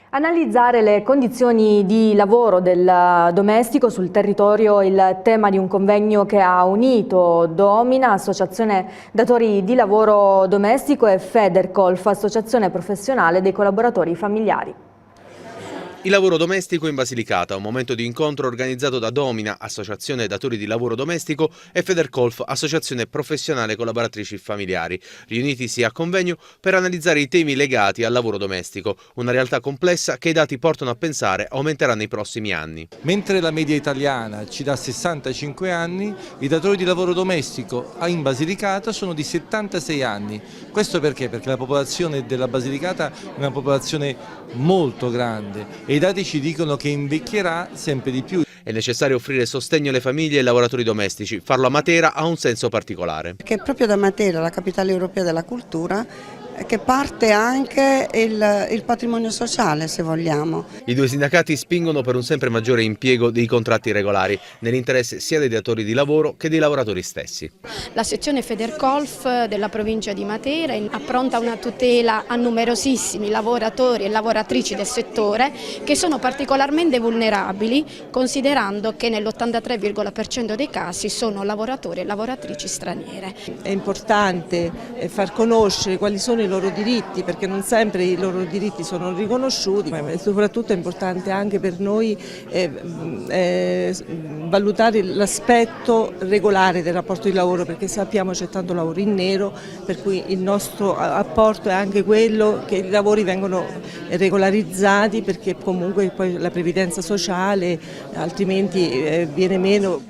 Analizzare le condizioni di lavoro del domestico sul territorio, il tema di un convegno che ha unito Domina, Associazione Datori di Lavoro Domestico, e Federcolf, Associazione Professionale dei Collaboratori Familiari. Il lavoro domestico in Basilicata, un momento di incontro organizzato da Domina, Associazione Datori di Lavoro Domestico, e Federcolf, Associazione Professionale Collaboratrici Familiari, riunitisi a convegno per analizzare i temi legati al lavoro domestico, una realtà complessa che i dati portano a pensare aumenterà nei prossimi anni. Mentre la media italiana ci dà 65 anni, i datori di lavoro domestico in Basilicata sono di 76 anni. Questo perché? Perché la popolazione della Basilicata è una popolazione molto grande e i dati ci dicono che invecchierà sempre di più. È necessario offrire sostegno alle famiglie e ai lavoratori domestici. Farlo a Matera ha un senso particolare. Perché proprio da Matera, la capitale europea della cultura, che parte anche il patrimonio sociale, se vogliamo. I due sindacati spingono per un sempre maggiore impiego dei contratti regolari, nell'interesse sia dei datori di lavoro che dei lavoratori stessi. La sezione Federcolf della provincia di Matera appronta una tutela a numerosissimi lavoratori e lavoratrici del settore che sono particolarmente vulnerabili, considerando che nell'83% dei casi sono lavoratori e lavoratrici straniere. È importante far conoscere quali sono i loro diritti, perché non sempre i loro diritti sono riconosciuti, ma soprattutto è importante anche per noi valutare l'aspetto regolare del rapporto di lavoro, perché sappiamo c'è tanto lavoro in nero, per cui il nostro apporto è anche quello che i lavori vengono regolarizzati, perché comunque poi la previdenza sociale altrimenti viene meno.